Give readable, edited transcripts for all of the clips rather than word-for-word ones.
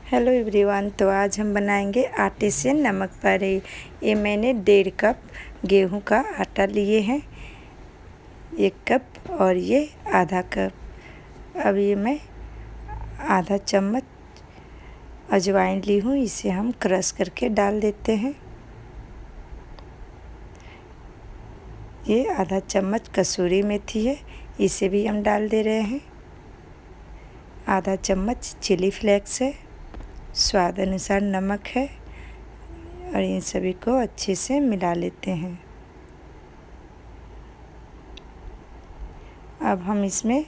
Hello everyone. तो आज हम बनाएंगे आटे से नमक पारे। ये मैंने 1.5 कप गेहूं का आटा लिए हैं, 1 कप और ये आधा कप। अब ये मैं आधा चम्मच अजवाइन ली हूँ, इसे हम क्रश करके डाल देते हैं। ये आधा चम्मच कसूरी मेथी है, इसे भी हम डाल दे रहे हैं। आधा चम्मच चिली फ्लेक्स है, स्वाद अनुसार नमक है और इन सभी को अच्छे से मिला लेते हैं। अब हम इसमें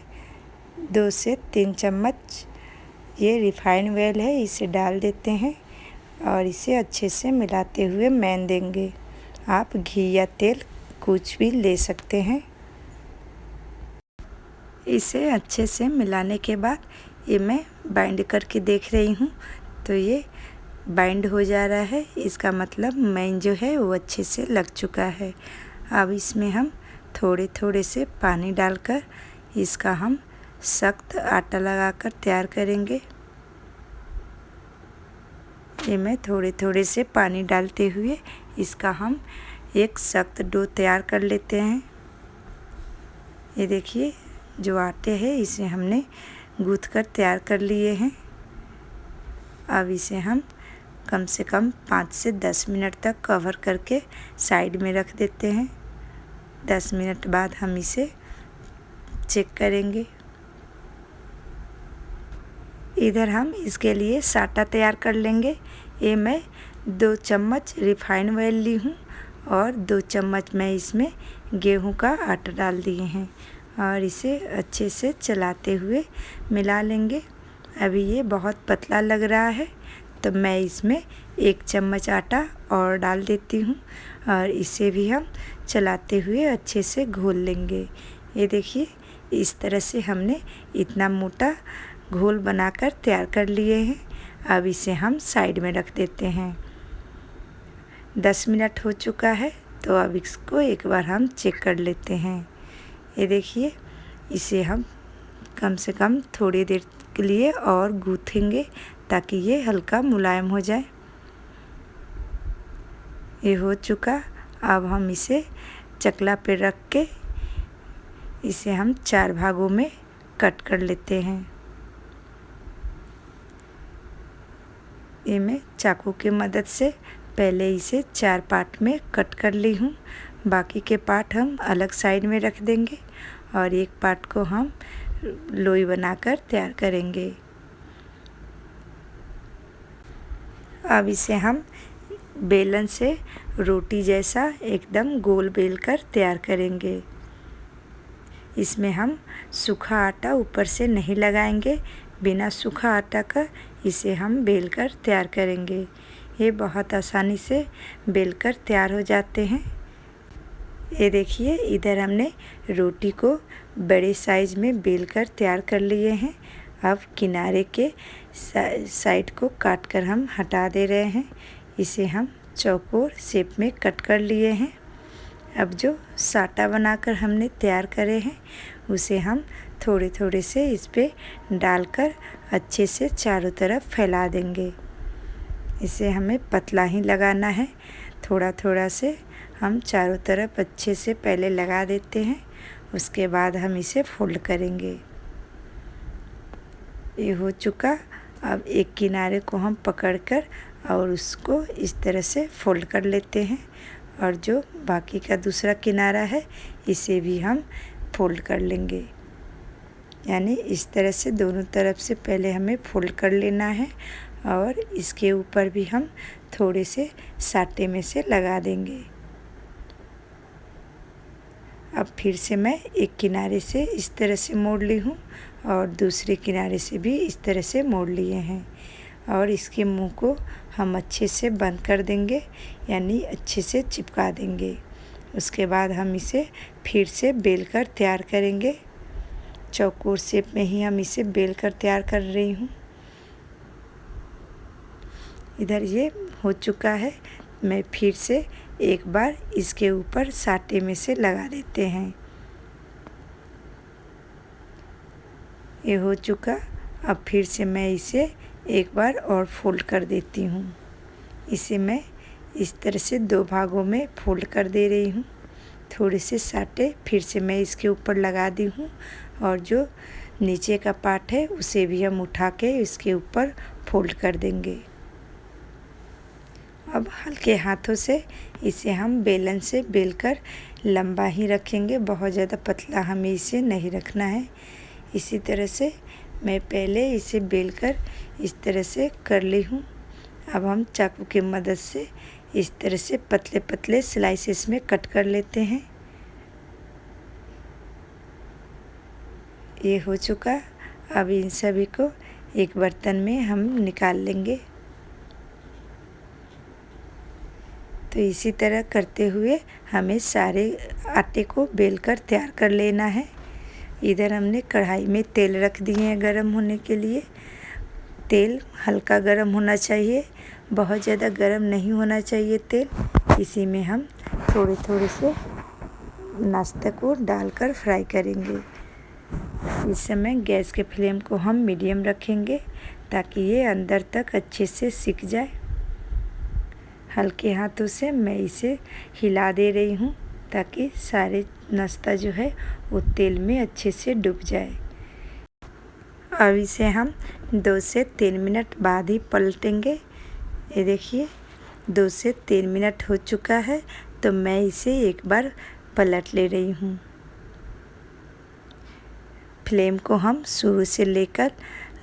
2 से 3 चम्मच ये रिफाइंड ऑयल है, इसे डाल देते हैं और इसे अच्छे से मिलाते हुए मैन देंगे। आप घी या तेल कुछ भी ले सकते हैं। इसे अच्छे से मिलाने के बाद ये मैं बाइंड करके देख रही हूँ, तो ये बाइंड हो जा रहा है, इसका मतलब मैन जो है वो अच्छे से लग चुका है। अब इसमें हम थोड़े थोड़े से पानी डालकर इसका हम सख्त आटा लगाकर तैयार करेंगे। ये मैं थोड़े थोड़े से पानी डालते हुए इसका हम एक सख्त डो तैयार कर लेते हैं। ये देखिए, जो आटे हैं इसे हमने गूँथ कर तैयार कर लिए हैं। अब इसे हम कम से कम 5 से 10 मिनट तक कवर करके साइड में रख देते हैं। 10 मिनट बाद हम इसे चेक करेंगे। इधर हम इसके लिए साटा तैयार कर लेंगे। ये मैं 2 चम्मच रिफाइंड ऑयल ली हूँ और 2 चम्मच मैं इसमें गेहूं का आटा डाल दिए हैं और इसे अच्छे से चलाते हुए मिला लेंगे। अभी ये बहुत पतला लग रहा है, तो मैं इसमें 1 चम्मच आटा और डाल देती हूँ और इसे भी हम चलाते हुए अच्छे से घोल लेंगे। ये देखिए, इस तरह से हमने इतना मोटा घोल बनाकर तैयार कर लिए हैं। अब इसे हम साइड में रख देते हैं। 10 मिनट हो चुका है, तो अब इसको एक बार हम चेक कर लेते हैं। ये देखिए, इसे हम कम से कम थोड़ी देर के लिए और गूँथेंगे ताकि ये हल्का मुलायम हो जाए। ये हो चुका। अब हम इसे चकला पे रख के इसे हम 4 भागों में कट कर लेते हैं। ये मैं चाकू की मदद से पहले इसे 4 पार्ट में कट कर ली हूँ। बाकी के पार्ट हम अलग साइड में रख देंगे और एक पार्ट को हम लोई बनाकर तैयार करेंगे। अब इसे हम बेलन से रोटी जैसा एकदम गोल बेल कर तैयार करेंगे। इसमें हम सूखा आटा ऊपर से नहीं लगाएंगे, बिना सूखा आटा का इसे हम बेल कर तैयार करेंगे। ये बहुत आसानी से बेल कर तैयार हो जाते हैं। ये देखिए, इधर हमने रोटी को बड़े साइज़ में बेल कर तैयार कर लिए हैं। अब किनारे के साइड को काट कर हम हटा दे रहे हैं। इसे हम चौकोर शेप में कट कर लिए हैं। अब जो साटा बनाकर हमने तैयार करे हैं उसे हम थोड़े थोड़े से इस पे डालकर अच्छे से चारों तरफ फैला देंगे। इसे हमें पतला ही लगाना है, थोड़ा थोड़ा से हम चारों तरफ अच्छे से पहले लगा देते हैं, उसके बाद हम इसे फोल्ड करेंगे। ये हो चुका। अब एक किनारे को हम पकड़कर और उसको इस तरह से फोल्ड कर लेते हैं और जो बाकी का दूसरा किनारा है इसे भी हम फोल्ड कर लेंगे। यानी इस तरह से दोनों तरफ से पहले हमें फोल्ड कर लेना है और इसके ऊपर भी हम थोड़े से साटे में से लगा देंगे। अब फिर से मैं एक किनारे से इस तरह से मोड़ ली हूँ और दूसरे किनारे से भी इस तरह से मोड़ लिए हैं और इसके मुंह को हम अच्छे से बंद कर देंगे, यानी अच्छे से चिपका देंगे। उसके बाद हम इसे फिर से बेल कर तैयार करेंगे। चौकोर शेप में ही हम इसे बेल कर तैयार कर रही हूँ। इधर ये हो चुका है। मैं फिर से एक बार इसके ऊपर साटे में से लगा देते हैं। ये हो चुका। अब फिर से मैं इसे एक बार और फोल्ड कर देती हूँ। इसे मैं इस तरह से 2 भागों में फोल्ड कर दे रही हूँ। थोड़े से साटे फिर से मैं इसके ऊपर लगा दी हूँ और जो नीचे का पार्ट है उसे भी हम उठा के इसके ऊपर फोल्ड कर देंगे। अब हल्के हाथों से इसे हम बेलन से बेलकर लंबा ही रखेंगे, बहुत ज़्यादा पतला हमें इसे नहीं रखना है। इसी तरह से मैं पहले इसे बेलकर इस तरह से कर ली हूँ। अब हम चाकू की मदद से इस तरह से पतले पतले स्लाइसेस में कट कर लेते हैं। ये हो चुका। अब इन सभी को एक बर्तन में हम निकाल लेंगे। तो इसी तरह करते हुए हमें सारे आटे को बेलकर तैयार कर लेना है। इधर हमने कढ़ाई में तेल रख दिए हैं गरम होने के लिए। तेल हल्का गरम होना चाहिए, बहुत ज़्यादा गरम नहीं होना चाहिए तेल। इसी में हम थोड़े थोड़े से नाश्ता को डालकर फ्राई करेंगे। इस समय गैस के फ्लेम को हम मीडियम रखेंगे ताकि ये अंदर तक अच्छे से सिक जाए। हल्के हाथों से मैं इसे हिला दे रही हूँ ताकि सारे नाश्ता जो है वो तेल में अच्छे से डूब जाए। अब इसे हम 2 से 3 मिनट बाद ही पलटेंगे। ये देखिए 2 से 3 मिनट हो चुका है, तो मैं इसे एक बार पलट ले रही हूँ। फ्लेम को हम शुरू से लेकर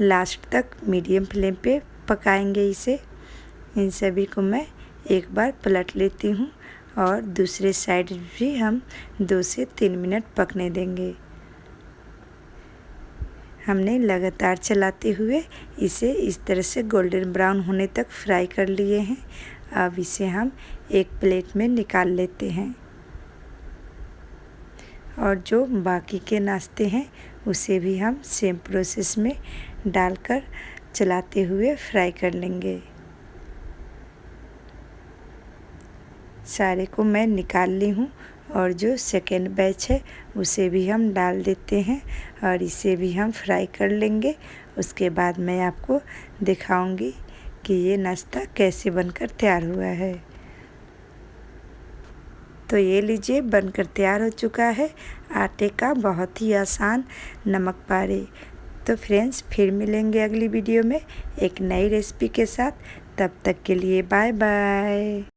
लास्ट तक मीडियम फ्लेम पे पकाएंगे इसे। इन सभी को मैं एक बार पलट लेती हूँ और दूसरे साइड भी हम 2 से 3 मिनट पकने देंगे। हमने लगातार चलाते हुए इसे इस तरह से गोल्डन ब्राउन होने तक फ्राई कर लिए हैं। अब इसे हम एक प्लेट में निकाल लेते हैं और जो बाकी के नाश्ते हैं उसे भी हम सेम प्रोसेस में डालकर चलाते हुए फ्राई कर लेंगे। सारे को मैं निकाल ली हूँ और जो सेकेंड बैच है उसे भी हम डाल देते हैं और इसे भी हम फ्राई कर लेंगे। उसके बाद मैं आपको दिखाऊंगी कि ये नाश्ता कैसे बनकर तैयार हुआ है। तो ये लीजिए बनकर तैयार हो चुका है आटे का बहुत ही आसान नमक पारे। तो फ्रेंड्स फिर मिलेंगे अगली वीडियो में एक नई रेसिपी के साथ। तब तक के लिए बाय बाय।